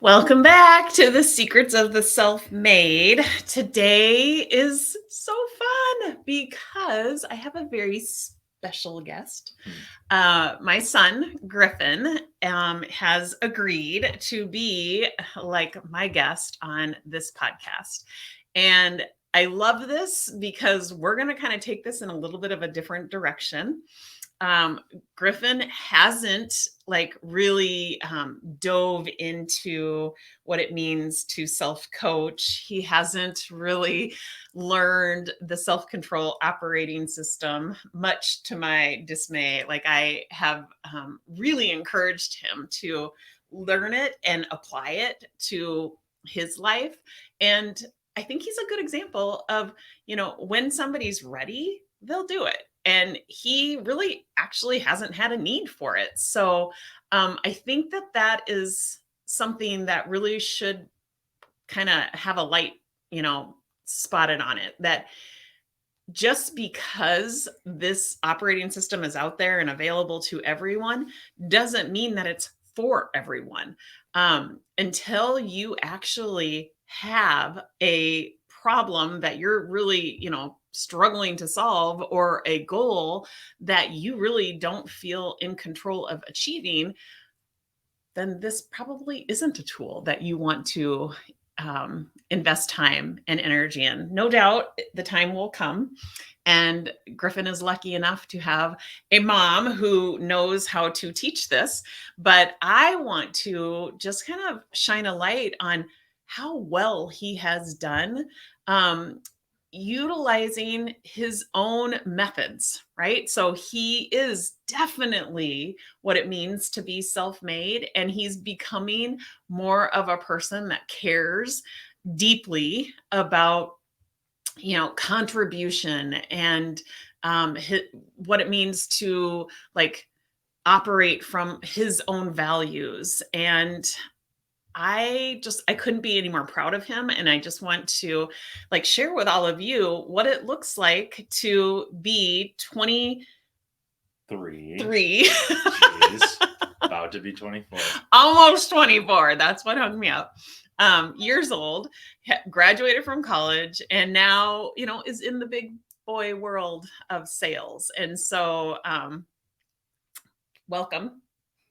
Welcome back to the Secrets of the Self-Made. Today is so fun because I have a very special guest. My son, Griffin, has agreed to be like my guest on this podcast. And I love this because we're going to kind of take this in a little bit of a different direction. Griffin hasn't really dove into what it means to self-coach. He hasn't really learned the self-control operating system, much to my dismay. Like I have really encouraged him to learn it and apply it to his life. And I think he's a good example of, when somebody's ready, they'll do it. And he really actually hasn't had a need for it. So I think that is something that really should kind of have a light, spotted on it, that just because this operating system is out there and available to everyone doesn't mean that it's for everyone. Until you actually have a problem that you're really, struggling to solve, or a goal that you really don't feel in control of achieving, then this probably isn't a tool that you want to invest time and energy in. No doubt the time will come. And Griffin is lucky enough to have a mom who knows how to teach this. But I want to just kind of shine a light on how well he has done utilizing his own methods, right? So he is definitely what it means to be self-made, and he's becoming more of a person that cares deeply about, contribution and what it means to operate from his own values. And I couldn't be any more proud of him. And I just want to share with all of you what it looks like to be 23. Jeez, about to be 24. Almost 24. That's what hung me up. Years old, graduated from college, and now, is in the big boy world of sales. And so, welcome.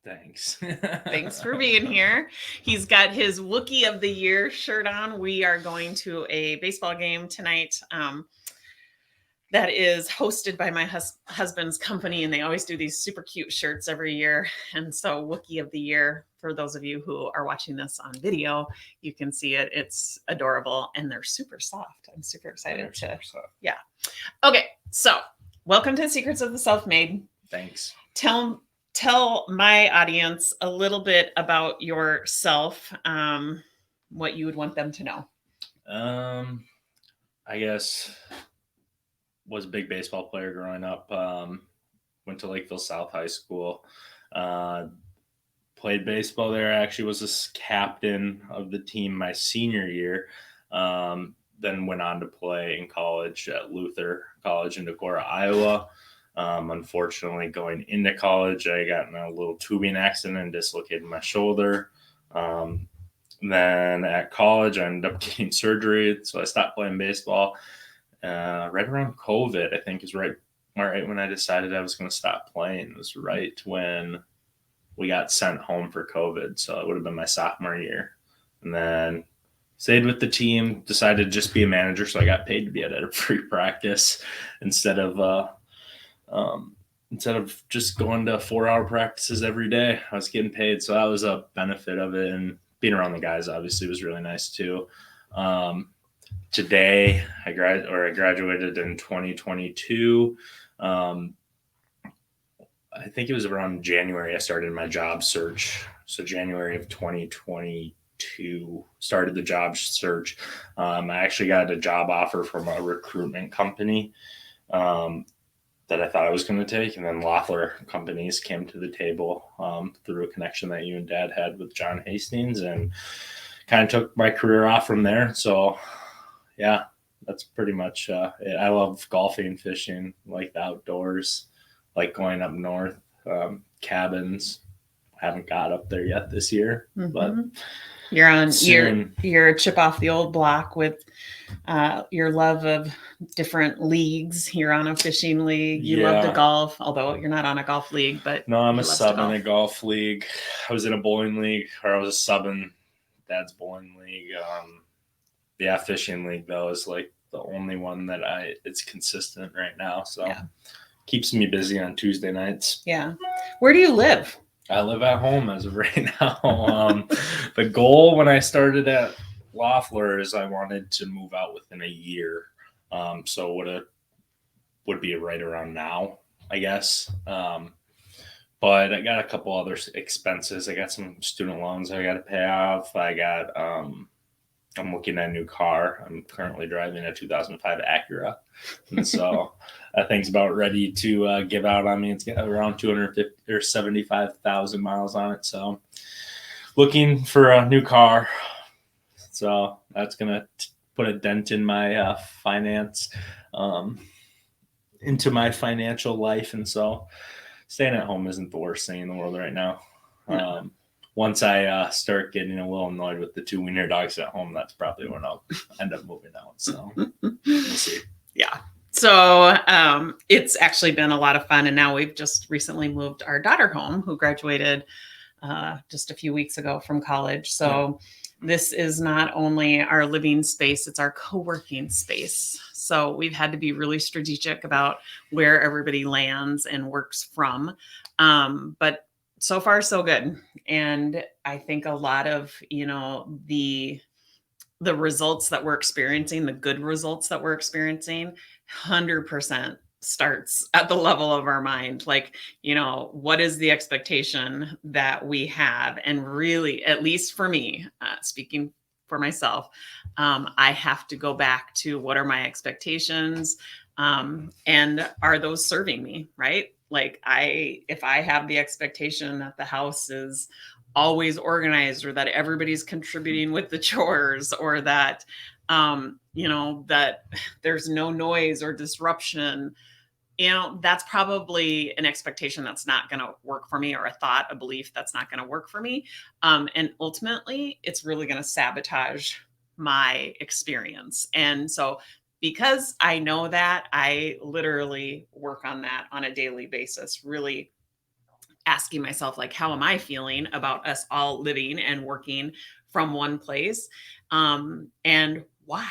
Thanks. Thanks for being here. He's got his Wookiee of the Year shirt on. We are going to a baseball game tonight that is hosted by my husband's company, and they always do these super cute shirts every year. And so Wookiee of the Year, for those of you who are watching this on video, you can see it. It's adorable, and they're super soft. I'm super excited Yeah. Okay, so welcome to Secrets of the Self-Made. Thanks. Tell my audience a little bit about yourself, what you would want them to know. I guess was a big baseball player growing up. Went to Lakeville South High School. Played baseball there. Actually was a captain of the team my senior year. Then went on to play in college at Luther College in Decorah, Iowa. Unfortunately, going into college, I got in a little tubing accident and dislocated my shoulder. Then at college, I ended up getting surgery, so I stopped playing baseball. Right around COVID, I think, is right when I decided I was going to stop playing. It was right when we got sent home for COVID, so it would have been my sophomore year. And then stayed with the team, decided to just be a manager, so I got paid to be at a free practice instead of just going to 4-hour practices every day. I was getting paid, so that was a benefit of it. And being around the guys obviously was really nice too. Today I graduated in 2022. I think it was around January I started my job search. So January of 2022 started the job search. I actually got a job offer from a recruitment company that I thought I was going to take. And then Loffler Companies came to the table through a connection that you and Dad had with John Hastings, and kind of took my career off from there. So yeah, that's pretty much it. I love golfing, fishing, like the outdoors, like going up north, cabins, haven't got up there yet this year, but you're on soon. you're a chip off the old block with your love of different leagues. You're on a fishing league. You love to golf, although you're not on a golf league, but no, I'm a sub in a golf league. I was in a bowling league, or I was a sub in Dad's bowling league. Yeah, fishing league though is like the only one that it's consistent right now. So keeps me busy on Tuesday nights. Yeah. Where do you live? I live at home as of right now. The goal when I started at Loffler is I wanted to move out within a year. So would be right around now, I guess. But I got a couple other expenses. I got some student loans I got to pay off. I'm looking at a new car. I'm currently driving a 2005 Acura. And so that thing's about ready to give out on me. It's got around 250 or 75,000 miles on it. So looking for a new car. So that's going to put a dent in my finance, into my financial life. And so staying at home isn't the worst thing in the world right now. No. Once I start getting a little annoyed with the 2 wiener dogs at home, that's probably when I'll end up moving out. So we'll see. Yeah. So it's actually been a lot of fun. And now we've just recently moved our daughter home, who graduated just a few weeks ago from college. So this is not only our living space, it's our co-working space. So we've had to be really strategic about where everybody lands and works from. But so far, so good. And I think a lot of, the results that we're experiencing, the good results that we're experiencing, 100% starts at the level of our mind. Like, what is the expectation that we have? And really, at least for me, speaking for myself, I have to go back to what are my expectations, and are those serving me, right? Like if I have the expectation that the house is always organized, or that everybody's contributing with the chores, or that, that there's no noise or disruption, that's probably an expectation that's not going to work for me, or a belief that's not going to work for me. And ultimately, it's really going to sabotage my experience. And so because I know that, I literally work on that on a daily basis, really asking myself, like, how am I feeling about us all living and working from one place? And why?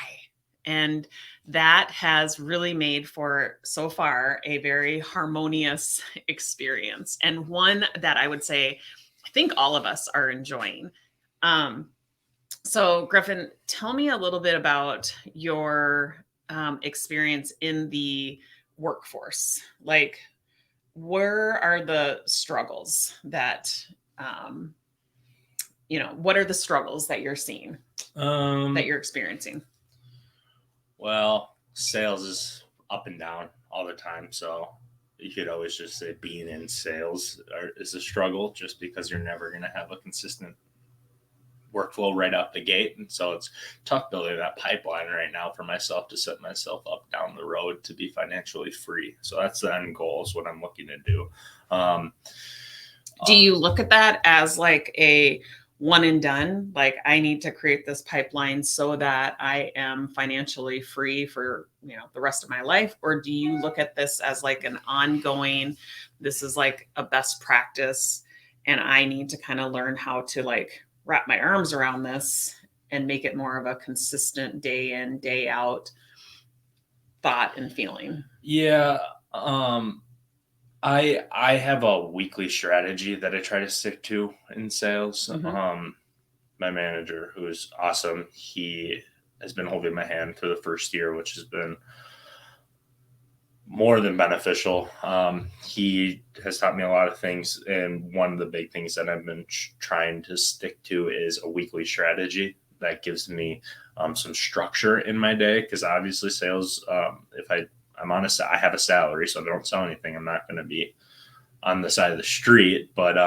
And that has really made for, so far, a very harmonious experience, and one that I would say, I think all of us are enjoying. So Griffin, tell me a little bit about your experience in the workforce. Like, where are the struggles that, what are the struggles that you're seeing, that you're experiencing? Well, sales is up and down all the time. So you could always just say being in sales is a struggle, just because you're never going to have a consistent workflow right out the gate. And so it's tough building that pipeline right now for myself to set myself up down the road to be financially free. So that's the end goal, is what I'm looking to do. Do you look at that as like a one and done? Like, I need to create this pipeline so that I am financially free for, the rest of my life? Or do you look at this as like an ongoing, this is like a best practice, and I need to kind of learn how to like wrap my arms around this and make it more of a consistent day in, day out thought and feeling? Yeah. I have a weekly strategy that I try to stick to in sales. Mm-hmm. My manager, who's awesome, he has been holding my hand for the first year, which has been more than beneficial. He has taught me a lot of things. And one of the big things that I've been trying to stick to is a weekly strategy that gives me some structure in my day. Because obviously sales, I'm honest, I have a salary, so if I don't sell anything, I'm not going to be on the side of the street. But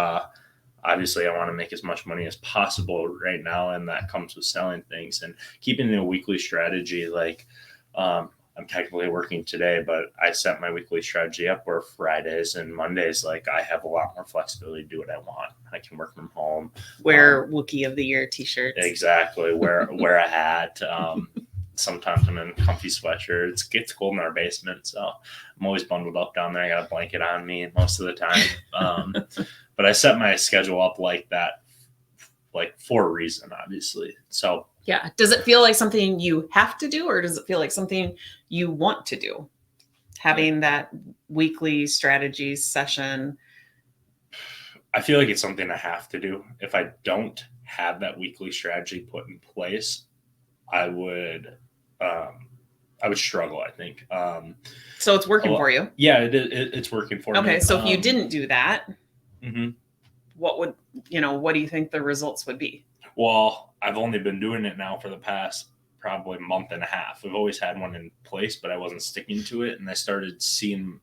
obviously I want to make as much money as possible right now. And that comes with selling things and keeping a weekly strategy. Like, I I'm technically working today, but I set my weekly strategy up where Fridays and Mondays, like I have a lot more flexibility to do what I want. I can work from home. Wear Wookiee of the Year t-shirts. Exactly. Wear a hat. Sometimes I'm in comfy sweatshirts. It gets cold in our basement, so I'm always bundled up down there. I got a blanket on me most of the time. But I set my schedule up like that, like for a reason, obviously. So yeah. Does it feel like something you have to do, or does it feel like something you want to do? Having that weekly strategy session. I feel like it's something I have to do. If I don't have that weekly strategy put in place, I would struggle, I think. So it's working for you? Yeah, it's working for me. Okay, so if you didn't do that, mm-hmm. what do you think the results would be? Well, I've only been doing it now for the past probably month and a half. I've always had one in place, but I wasn't sticking to it, and I started seeing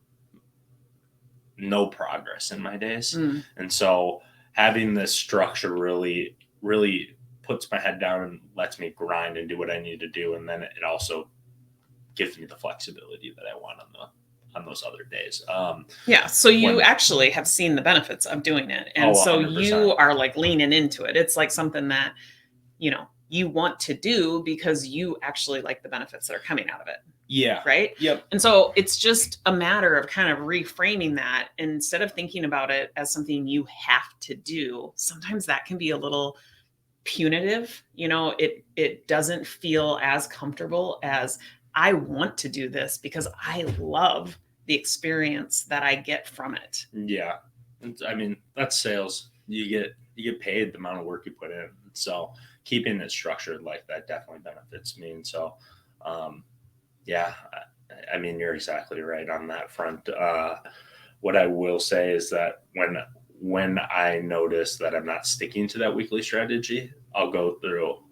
no progress in my days. And so having this structure really, really puts my head down and lets me grind and do what I need to do. And then it also gives me the flexibility that I want on those other days. Yeah. So you actually have seen the benefits of doing it. And so 100%. You are like leaning into it. It's like something that, you want to do because you actually like the benefits that are coming out of it. Yeah. Right. Yep. And so it's just a matter of kind of reframing that. Instead of thinking about it as something you have to do, sometimes that can be a little punitive. It doesn't feel as comfortable as I want to do this because I love the experience that I get from it. Yeah. I mean, that's sales. You get paid the amount of work you put in. So keeping it structured like that definitely benefits me. And so, yeah, I mean, you're exactly right on that front. What I will say is that when I notice that I'm not sticking to that weekly strategy, I'll go through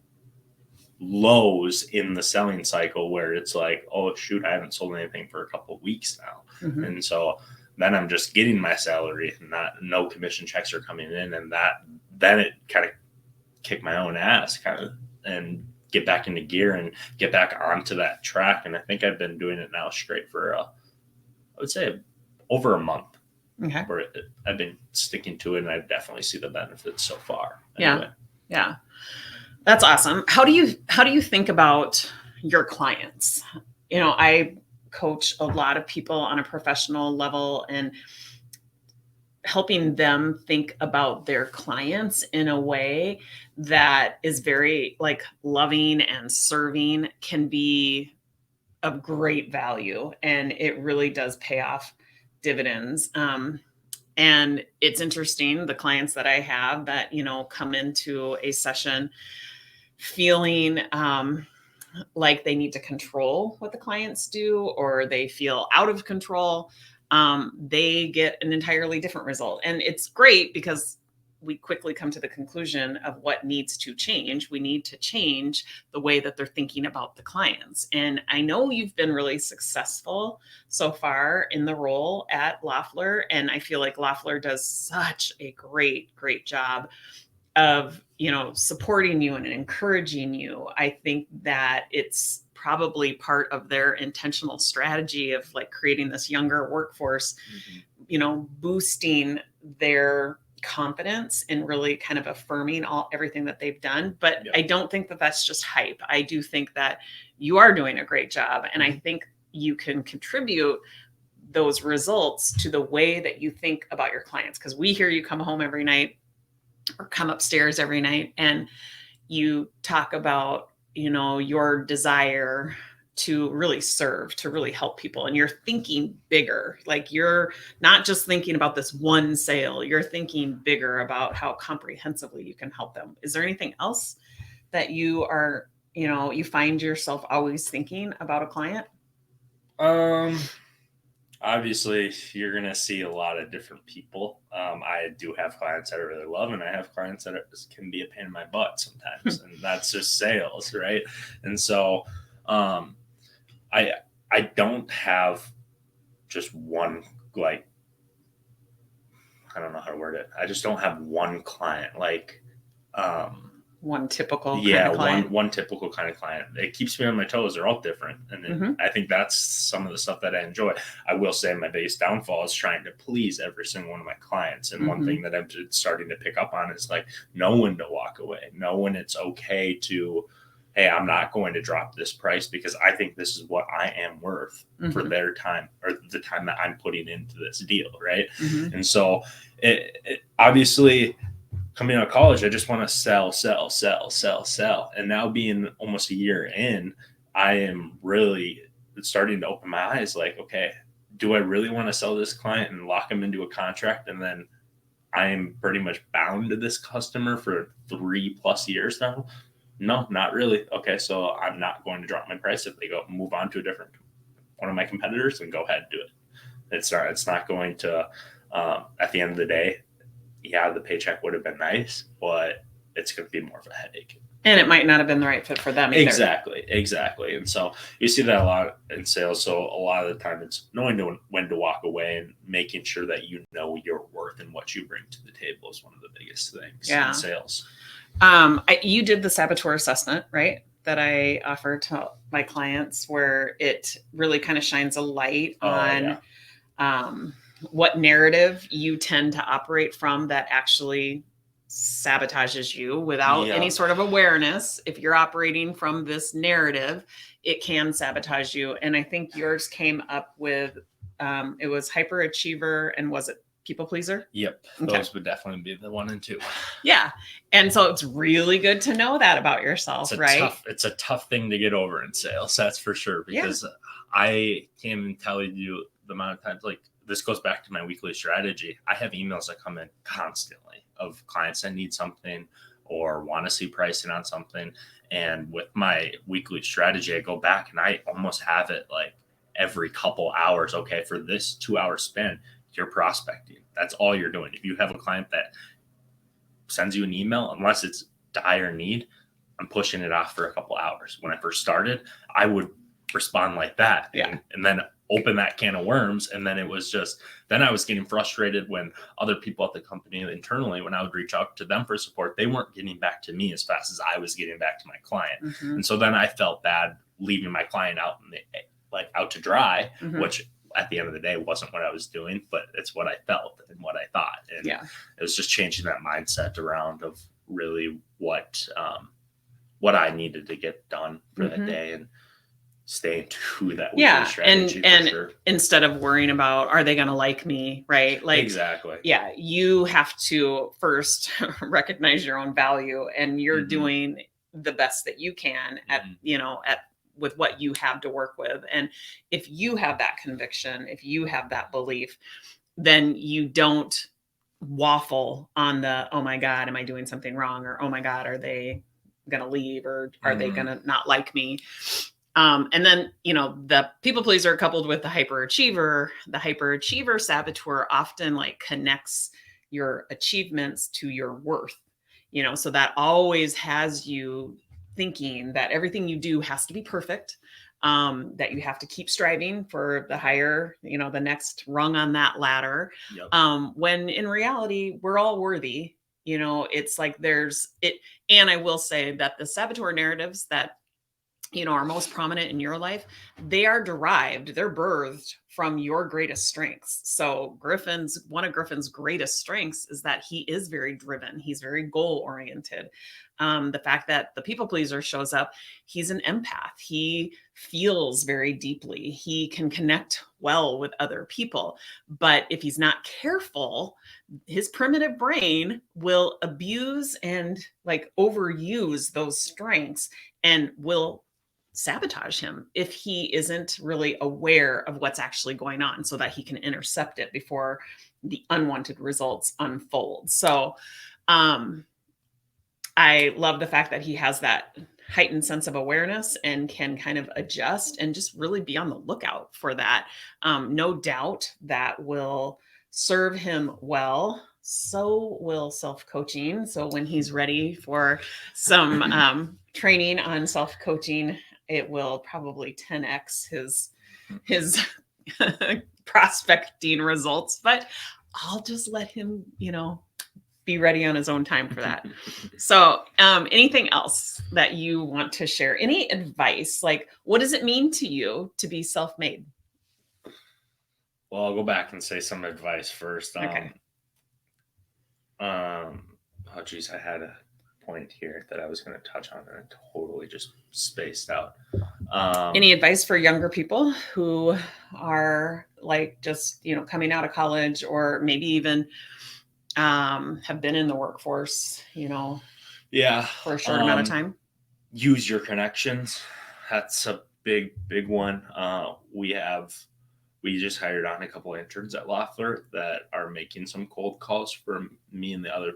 lows in the selling cycle where it's like, oh shoot, I haven't sold anything for a couple of weeks now. Mm-hmm. And so then I'm just getting my salary and no commission checks are coming in, and then it kind of kick my own ass and get back into gear and get back onto that track. And I think I've been doing it now straight for I would say over a month. Okay. Where I've been sticking to it, and I definitely see the benefits so far. Anyway. Yeah. That's awesome. How do you think about your clients? I coach a lot of people on a professional level, and helping them think about their clients in a way that is very like loving and serving can be of great value, and it really does pay off dividends. And it's interesting, the clients that I have that, come into a session feeling like they need to control what the clients do, or they feel out of control, they get an entirely different result. And it's great because we quickly come to the conclusion of what needs to change. We need to change the way that they're thinking about the clients. And I know you've been really successful so far in the role at Loffler. And I feel like Loffler does such a great, great job of, supporting you and encouraging you. I think that it's probably part of their intentional strategy of like creating this younger workforce, boosting their confidence and really kind of affirming everything that they've done. But I don't think that that's just hype. I do think that you are doing a great job. And I think you can contribute those results to the way that you think about your clients. Because we hear you come home every night or come upstairs every night and you talk about, your desire to really serve, to really help people. And you're thinking bigger. Like you're not just thinking about this one sale, you're thinking bigger about how comprehensively you can help them. Is there anything else that you are, you find yourself always thinking about a client? Obviously you're going to see a lot of different people. I do have clients that I really love, and I have clients that can be a pain in my butt sometimes. And that's just sales. Right. And so, I don't have just one, like, I don't know how to word it. I just don't have one client. Like, one typical yeah, kind of client. one typical kind of client. It keeps me on my toes. They're all different, and then I think that's some of the stuff that I enjoy. I will say my biggest downfall is trying to please every single one of my clients. And one thing that I'm starting to pick up on is like know when to walk away, know when it's okay to, hey, I'm not going to drop this price because I think this is what I am worth for their time or the time that I'm putting into this deal, right? And so it obviously, coming out of college, I just want to sell. And now being almost a year in, I am really starting to open my eyes like, okay, do I really want to sell this client and lock them into a contract? And then I am pretty much bound to this customer for 3+ years now. No, not really. Okay, so I'm not going to drop my price. If they go move on to a different one of my competitors, and go ahead and do it. It's not going to, at the end of the day, yeah, the paycheck would have been nice, but it's going to be more of a headache. And it might not have been the right fit for them either. Exactly. And so you see that a lot in sales. So a lot of the time it's knowing when to walk away and making sure that you know your worth and what you bring to the table is one of the biggest things in sales. You did the saboteur assessment, right? That I offer to my clients, where it really kind of shines a light on what narrative you tend to operate from that actually sabotages you without any sort of awareness. If you're operating from this narrative, it can sabotage you. And I think yours came up with, it was hyperachiever, and was it people pleaser? Yep. Those would definitely be the 1 and 2. Yeah. And so it's really good to know that about yourself, right? It's a tough thing to get over in sales. That's for sure. Because I can't even tell you the amount of times, like, this goes back to my weekly strategy. I have emails that come in constantly of clients that need something or want to see pricing on something. And with my weekly strategy, I go back and I almost have it like every couple hours. Okay, for this 2-hour spin, you're prospecting. That's all you're doing. If you have a client that sends you an email, unless it's dire need, I'm pushing it off for a couple hours. When I first started, I would respond like that. And then open that can of worms. And then it was just, then I was getting frustrated when other people at the company internally, when I would reach out to them for support, they weren't getting back to me as fast as I was getting back to my client. And so then I felt bad leaving my client out out to dry, which at the end of the day wasn't what I was doing, but it's what I felt and what I thought. And it was just changing that mindset around of really what I needed to get done for that day, and staying true to that weekly strategy. And sure. Instead of worrying about, are they going to like me? Right. Like, exactly. Yeah. You have to first recognize your own value, and you're doing the best that you can with what you have to work with. And if you have that conviction, if you have that belief, then you don't waffle on the, oh my God, am I doing something wrong? Or, oh my God, are they going to leave? Or are they going to not like me? And then, the people pleaser coupled with the hyperachiever saboteur often connects your achievements to your worth, so that always has you thinking that everything you do has to be perfect, that you have to keep striving for the higher, the next rung on that ladder. When in reality, we're all worthy, it's like there's it. And I will say that the saboteur narratives that are most prominent in your life, they're birthed from your greatest strengths. So one of Griffin's greatest strengths is that he is very driven. He's very goal oriented. The fact that the people pleaser shows up, he's an empath. He feels very deeply. He can connect well with other people. But if he's not careful, his primitive brain will abuse and overuse those strengths, and will sabotage him if he isn't really aware of what's actually going on, so that he can intercept it before the unwanted results unfold. So I love the fact that he has that heightened sense of awareness and can kind of adjust and just really be on the lookout for that. No doubt that will serve him well. So will self-coaching. So when he's ready for some training on self-coaching, it will probably 10x his prospecting results. But I'll just let him, be ready on his own time for that. So anything else that you want to share? Any advice? Like, what does it mean to you to be self-made? Well, I'll go back and say some advice first. Okay. Oh geez, I had a point here that I was going to touch on and I totally just spaced out. Any advice for younger people who are like just, coming out of college, or maybe even have been in the workforce, for a short amount of time? Use your connections. That's a big one. We just hired on a couple interns at Loffler that are making some cold calls for me and the other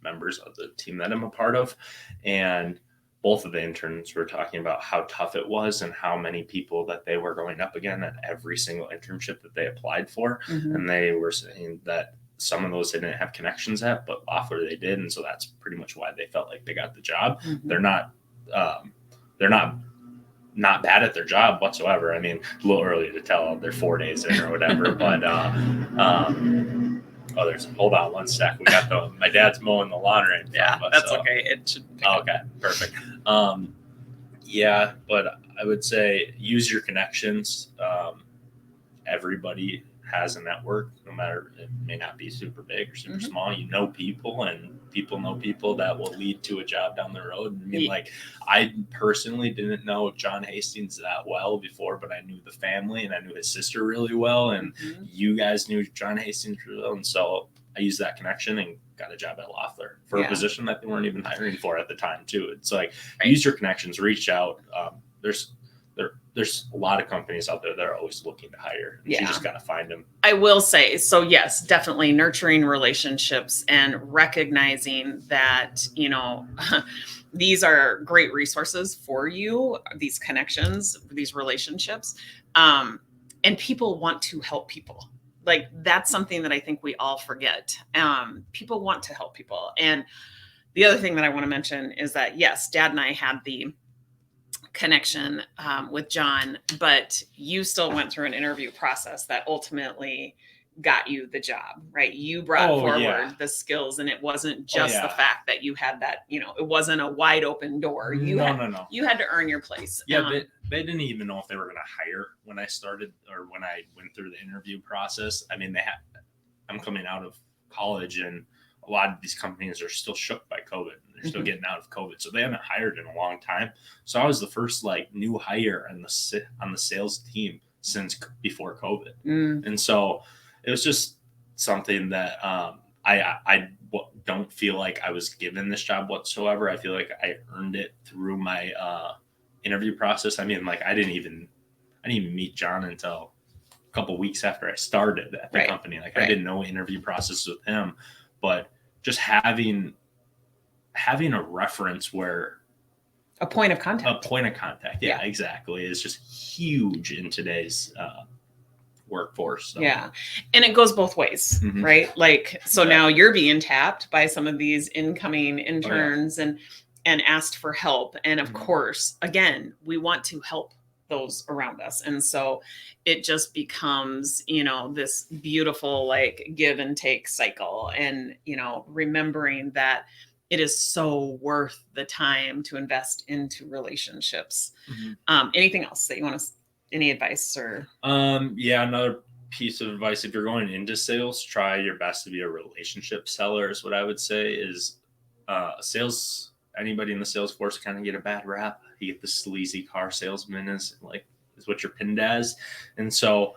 members of the team that I'm a part of. And both of the interns were talking about how tough it was and how many people that they were going up again at every single internship that they applied for. Mhm. And they were saying that some of those they didn't have connections at, but Loffler they did. And so that's pretty much why they felt like they got the job. Mhm. They're not bad at their job whatsoever. I mean, a little early to tell. They're 4 days in or whatever. But hold on one sec. We got my dad's mowing the lawn right now. Yeah, that's okay. It should. Okay, perfect. Yeah, but I would say use your connections. Everybody has a network, no matter, it may not be super big or super small. You know people, and people know people that will lead to a job down the road. I mean, like, I personally didn't know John Hastings that well before, but I knew the family and I knew his sister really well, and you guys knew John Hastings really well, and so I used that connection and got a job at Loffler for a position that they weren't even hiring for at the time too. It's like, use your connections, reach out. There's a lot of companies out there that are always looking to hire. You just got to find them. I will say, so yes, definitely nurturing relationships and recognizing that, these are great resources for you, these connections, these relationships. And people want to help people. Like, that's something that I think we all forget. People want to help people. And the other thing that I want to mention is that, yes, Dad and I had the connection with John, but you still went through an interview process that ultimately got you the job, right? You brought forward the skills, and it wasn't just the fact that you had that, it wasn't a wide open door. You had to earn your place. Yeah, they didn't even know if they were going to hire when I started, or when I went through the interview process. I mean, I'm coming out of college, and a lot of these companies are still shook by COVID. They're still getting out of COVID. So they haven't hired in a long time. So I was the first new hire on the sales team since before COVID. And so it was just something that I don't feel like I was given this job whatsoever. I feel like I earned it through my interview process. I mean, like, I didn't even meet John until a couple of weeks after I started at the company. Like, I didn't know interview process with him, but just having a reference where a point of contact. Yeah, exactly. Is just huge in today's workforce. So. Yeah. And it goes both ways, right? Like, so now you're being tapped by some of these incoming interns and asked for help. And of course, again, we want to help those around us. And so it just becomes, this beautiful, like, give and take cycle. And, remembering that it is so worth the time to invest into relationships. Anything else that you want to, any advice or? Another piece of advice, if you're going into sales, try your best to be a relationship seller is what I would say. Is anybody in the sales force kind of get a bad rap. You get the sleazy car salesman is what you're pinned as. And so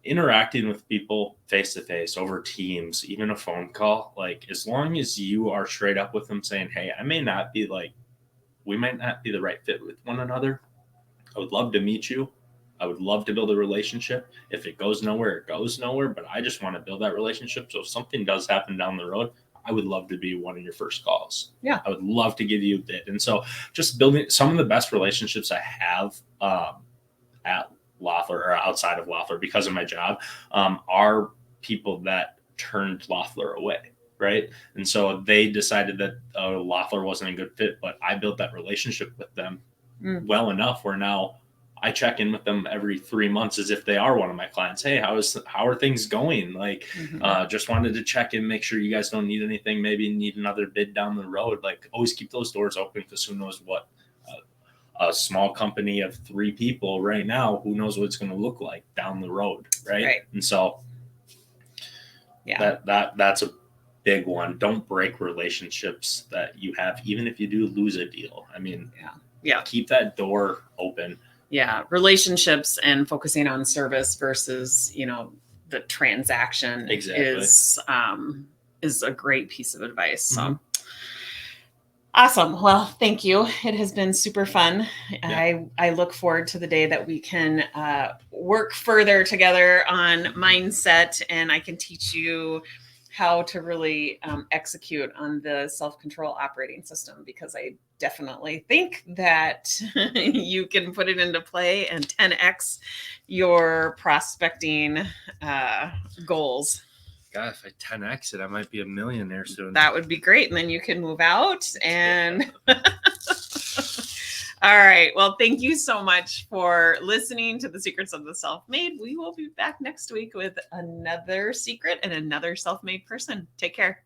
interacting with people face to face, over Teams, even a phone call, like, as long as you are straight up with them saying, hey, we might not be the right fit with one another. I would love to meet you. I would love to build a relationship. If it goes nowhere, it goes nowhere, but I just want to build that relationship. So if something does happen down the road, I would love to be one of your first calls. Yeah. I would love to give you a bid. And so just building some of the best relationships I have at Loffler, or outside of Loffler, because of my job, are people that turned Loffler away. Right. And so they decided that Loffler wasn't a good fit, but I built that relationship with them well enough where now I check in with them every 3 months as if they are one of my clients. Hey, how are things going? Like, just wanted to check in, make sure you guys don't need anything, maybe need another bid down the road. Like, always keep those doors open, because who knows what a small company of 3 people right now, who knows what it's going to look like down the road. Right. And so that's a big one. Don't break relationships that you have, even if you do lose a deal. I mean, keep that door open. Yeah. Relationships and focusing on service versus, the transaction is a great piece of advice. So awesome. Well, thank you. It has been super fun. Yeah. I look forward to the day that we can work further together on mindset, and I can teach you how to really execute on the self-control operating system, because I definitely think that you can put it into play and 10x your prospecting goals. God, if I 10x it, I might be a millionaire soon. That would be great. And then you can move out and all right. Well, thank you so much for listening to the Secrets of the Self-Made. We will be back next week with another secret and another self-made person. Take care.